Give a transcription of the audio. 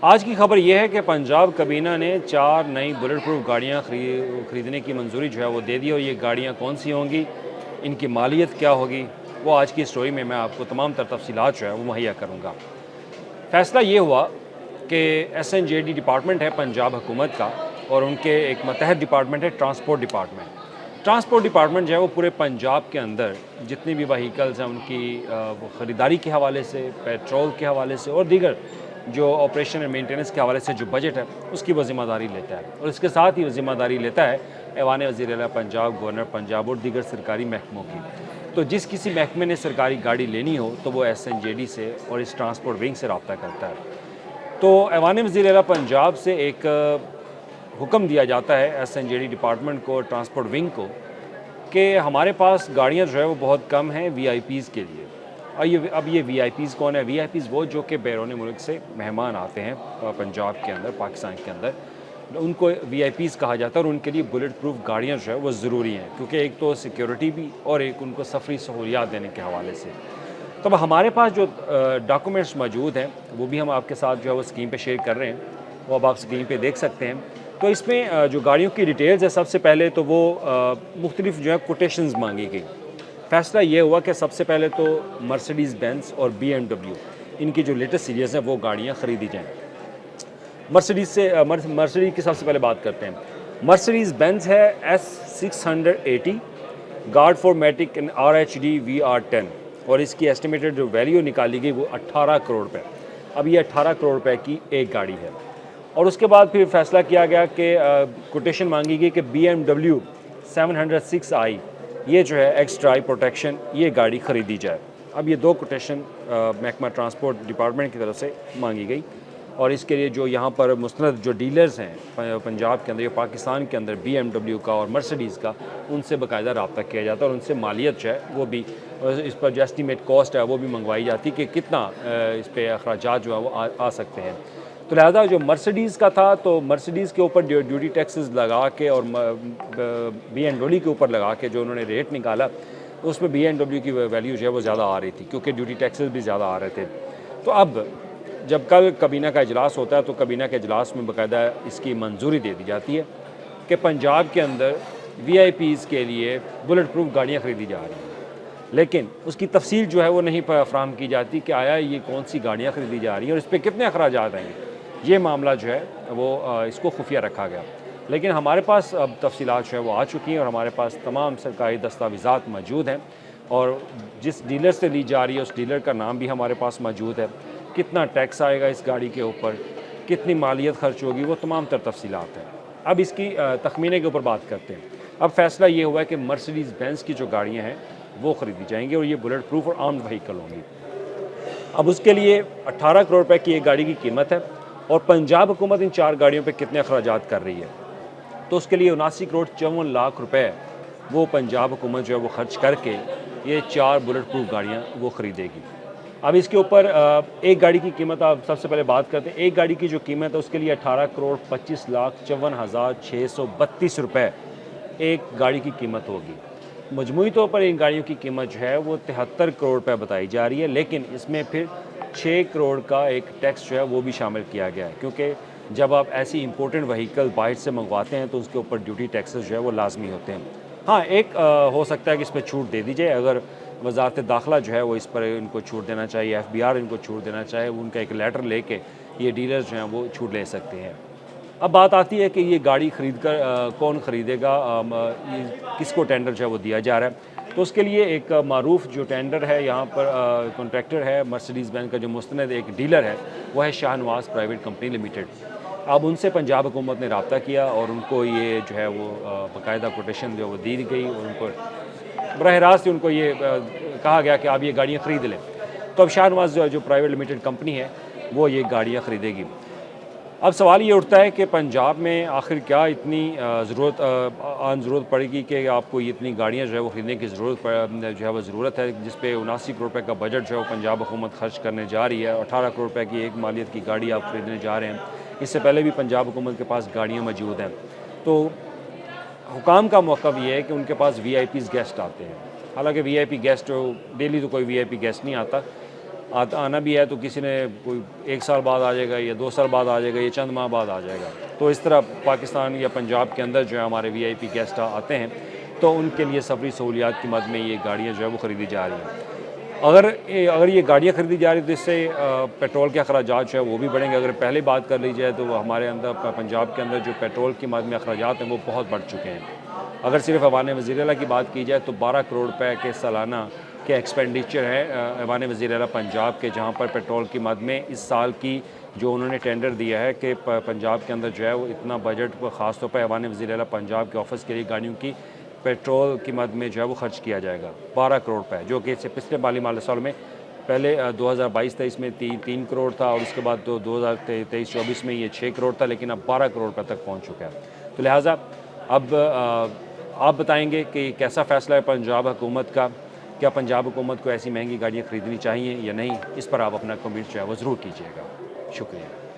आज की खबर यह है कि पंजाब कबीना ने 4 नई बुलेट प्रूफ गाड़ियाँ ख़रीदने की मंजूरी जो है वो दे दी। और ये गाड़ियाँ कौन सी होंगी, इनकी मालियत क्या होगी, वो आज की स्टोरी में मैं आपको तमाम तर तफसीलात जो है वो मुहैया करूँगा। फ़ैसला ये हुआ कि SNJD डिपार्टमेंट है पंजाब हुकूमत का, और उनके एक मतहत डिपार्टमेंट है ट्रांसपोर्ट डिपार्टमेंट। ट्रांसपोर्ट डिपार्टमेंट जो है वो पूरे पंजाब के अंदर जितनी भी व्हीकल्स हैं उनकी वो ख़रीदारी के हवाले से, पेट्रोल के हवाले से और दीगर जो ऑपरेशन एंड मेंटेनेंस के हवाले से जो बजट है उसकी वो ज़िम्मेदारी लेता है। और इसके साथ ही वो ज़िम्मेदारी लेता है ऐवान वज़ीर आला पंजाब, गवर्नर पंजाब और दीगर सरकारी महकमों की। तो जिस किसी महकमे ने सरकारी गाड़ी लेनी हो तो वो SNJD से और इस ट्रांसपोर्ट विंग से रब्ता करता है। तो ऐवान वज़ीर आला पंजाब से एक हुक्म दिया जाता है SNJD डिपार्टमेंट को, ट्रांसपोर्ट विंग को, कि हमारे पास गाड़ियाँ जो है वो बहुत कम हैं VIPs के लिए। और अब ये VIPs कौन है? VIPs वो जो कि बैरून मुल्क से मेहमान आते हैं पंजाब के अंदर, पाकिस्तान के अंदर, उनको VIPs कहा जाता है। और उनके लिए बुलेट प्रूफ गाड़ियाँ जो है वो ज़रूरी हैं, क्योंकि एक तो सिक्योरिटी भी और एक उनको सफरी सहूलियात देने के हवाले से। तो अब हमारे पास जो डॉक्यूमेंट्स मौजूद हैं वो भी हम आपके साथ जो है वो स्क्रीन पे शेयर कर रहे हैं, वो अब आप स्क्रीन पे देख सकते हैं। तो इसमें जो गाड़ियों की डिटेल्स है, सबसे पहले तो वो मुख्तलिफ जो है कोटेशंस मांगी गई। फ़ैसला ये हुआ कि सबसे पहले तो मर्सिडीज़ बेंज़ और BMW इनकी जो लेटेस्ट सीरीज़ हैं वो गाड़ियाँ ख़रीदी जाएँ। मर्सिडीज़ की सबसे पहले बात करते हैं। मर्सिडीज़ बेंज़ है S680 गार्ड फॉर्मेटिक इन RHD VR10, और इसकी एस्टिमेटेड जो वैल्यू निकाली गई वो 18 करोड़ रुपये। अब ये 18 करोड़ रुपए की एक गाड़ी है। और उसके बाद फिर फैसला किया गया कि कोटेशन मांगी गई कि BMW 706i ये जो है एक्स्ट्रा आई प्रोटेक्शन ये गाड़ी ख़रीदी जाए। अब ये दो कोटेशन महकमा ट्रांसपोर्ट डिपार्टमेंट की तरफ से मांगी गई। और इसके लिए जो यहाँ पर मुस्तनद जो डीलर्स हैं पंजाब के अंदर या पाकिस्तान के अंदर BMW का और मर्सिडीज़ का, उनसे बाकायदा रब्ता किया जाता है और उनसे मालियत जो है वो भी, इस पर जो एस्टीमेट कॉस्ट है वो भी मंगवाई जाती कि कितना इस पर अखराजात जो है वो आ सकते हैं। तो लिहाजा जो मर्सिडीज़ का था, तो मर्सिडीज़ के ऊपर ड्यूटी टैक्सेस लगा के और BMW के ऊपर लगा के जो उन्होंने रेट निकाला, उसमें BMW की वैल्यू जो है वो ज़्यादा आ रही थी, क्योंकि ड्यूटी टैक्सेस भी ज़्यादा आ रहे थे। तो अब जब कल कबीना का इजलास होता है तो कबीना के इजलास में बाकायदा इसकी मंजूरी दे दी जाती है कि पंजाब के अंदर VIPs के लिए बुलेट प्रूफ गाड़ियाँ ख़रीदी जा रही हैं। लेकिन उसकी तफसील जो है वो नहीं फराहम की जाती कि आया ये कौन सी गाड़ियाँ ख़रीदी जा रही हैं और इस पर कितने अखराजात आएंगे। ये मामला जो है वो इसको खुफिया रखा गया। लेकिन हमारे पास अब तफसीलात जो है वो आ चुकी हैं और हमारे पास तमाम सरकारी दस्तावेज़ात मौजूद हैं, और जिस डीलर से ली जा रही है उस डीलर का नाम भी हमारे पास मौजूद है, कितना टैक्स आएगा इस गाड़ी के ऊपर, कितनी मालियत खर्च होगी, वो तमाम तर तफसीलात हैं। अब इसकी तखमीने के ऊपर बात करते हैं। अब फैसला ये हुआ है कि मर्सिडीज़ बेंज़ की जो गाड़ियाँ हैं वो ख़रीदी जाएंगी और ये बुलेट प्रूफ और आर्म्ड व्हीकल होंगी। अब उसके लिए 18 करोड़ रुपए की एक गाड़ी की कीमत है, और पंजाब हुकूमत इन 4 गाड़ियों पे कितने अखराजात कर रही है, तो उसके लिए 79 करोड़ 54 लाख रुपए वो पंजाब हुकूमत जो है वो खर्च करके ये 4 बुलेट प्रूफ गाड़ियाँ वो ख़रीदेगी। अब इसके ऊपर एक गाड़ी की कीमत आप सबसे पहले बात करते हैं। एक गाड़ी की जो कीमत है उसके लिए 18 करोड़ 25 लाख 54,632 रुपये एक गाड़ी की कीमत होगी। मजमूई तौर पर इन गाड़ियों की कीमत जो है वो 73 करोड़ रुपये बताई जा रही है, लेकिन इसमें फिर 6 करोड़ का एक टैक्स जो है वो भी शामिल किया गया है, क्योंकि जब आप ऐसी इंपोर्टेड व्हीकल बाहर से मंगवाते हैं तो उसके ऊपर ड्यूटी टैक्सेस जो है वो लाजमी होते हैं। हाँ, एक हो सकता है कि इस पर छूट दे दी जाए, अगर वजारत दाखिला जो है वो इस पर इनको छूट देना चाहिए, FBR इनको छूट देना चाहे, उनका एक लेटर लेके ये डीलर्स जो हैं वो छूट ले सकते हैं। अब बात आती है कि ये गाड़ी ख़रीद कर कौन ख़रीदेगा, किसको टेंडर जो है वो दिया जा रहा है। तो उसके लिए एक मारूफ जो टेंडर है यहाँ पर कॉन्ट्रैक्टर है मर्सिडीज़ बेंज़ का, जो मुस्तनद एक डीलर है वो है शाहनवाज़ प्राइवेट कंपनी लिमिटेड। अब उनसे पंजाब हुकूमत ने रब्ता किया और उनको ये जो है वो बाकायदा कोटेशन जो वो दी गई, और उनको बराह रास्त उनको ये कहा गया कि आप ये गाड़ियाँ ख़रीद लें। तो अब शाहनवाज़ जो प्राइवेट लिमिटेड कंपनी है वो ये गाड़ियाँ ख़रीदेगी। अब सवाल ये उठता है कि पंजाब में आखिर क्या इतनी ज़रूरत पड़ेगी कि आपको इतनी गाड़ियाँ जो है वो ख़रीदने की जो है वो ज़रूरत है, जिस पे 79 करोड़ रुपए का बजट जो है वो पंजाब हुकूमत खर्च करने जा रही है। 18 करोड़ रुपए की एक मालियत की गाड़ी आप ख़रीदने जा रहे हैं। इससे पहले भी पंजाब हुकूमत के पास गाड़ियाँ मौजूद हैं। तो हुकाम का मौक़िफ़ ये है कि उनके पास VIPs गेस्ट आते हैं। हालाँकि VIP गेस्ट डेली तो कोई VIP गेस्ट नहीं आता, आना भी है तो किसी ने कोई 1 साल बाद आ जाएगा या 2 साल बाद आ जाएगा या चंद माह बाद आ जाएगा। तो इस तरह पाकिस्तान या पंजाब के अंदर जो है हमारे वीआईपी गेस्ट आते हैं, तो उनके लिए सफरी सहूलियात की मद में ये गाड़ियाँ जो है वो ख़रीदी जा रही हैं। अगर ये गाड़ियाँ ख़रीदी जा रही तो इससे पेट्रोल के अखराजात जो है वो भी बढ़ेंगे। अगर पहले बात कर ली जाए तो हमारे अंदर पंजाब के अंदर जो पेट्रोल की मद में अखराजात हैं वो बहुत बढ़ चुके हैं। अगर सिर्फ ऐवान वज़ीर आला की बात की जाए तो 12 करोड़ रुपए के सालाना के एक्सपेंडिचर है ऐवान वज़ीर आला पंजाब के, जहाँ पर पेट्रोल की मद में इस साल की जो उन्होंने टेंडर दिया है कि पंजाब के अंदर जो है वो इतना बजट ख़ास तौर पर ऐवान वज़ीर आला पंजाब के ऑफिस के लिए गाड़ियों की पेट्रोल की मद में जो है वो खर्च किया जाएगा 12 करोड़ रुपए, जो कि पिछले माली साल में पहले 2022-23 में 3 करोड़ था और उसके बाद तो 2023-24 में ये 6 करोड़ था, लेकिन अब 12 करोड़ रुपए तक पहुंच चुका है। तो लिहाजा अब आप बताएंगे कि कैसा फ़ैसला है पंजाब हुकूमत का, क्या पंजाब हुकूमत को ऐसी महंगी गाड़ियाँ ख़रीदनी चाहिए या नहीं? इस पर आप अपना कमेंट जो है वो ज़रूर कीजिएगा। शुक्रिया।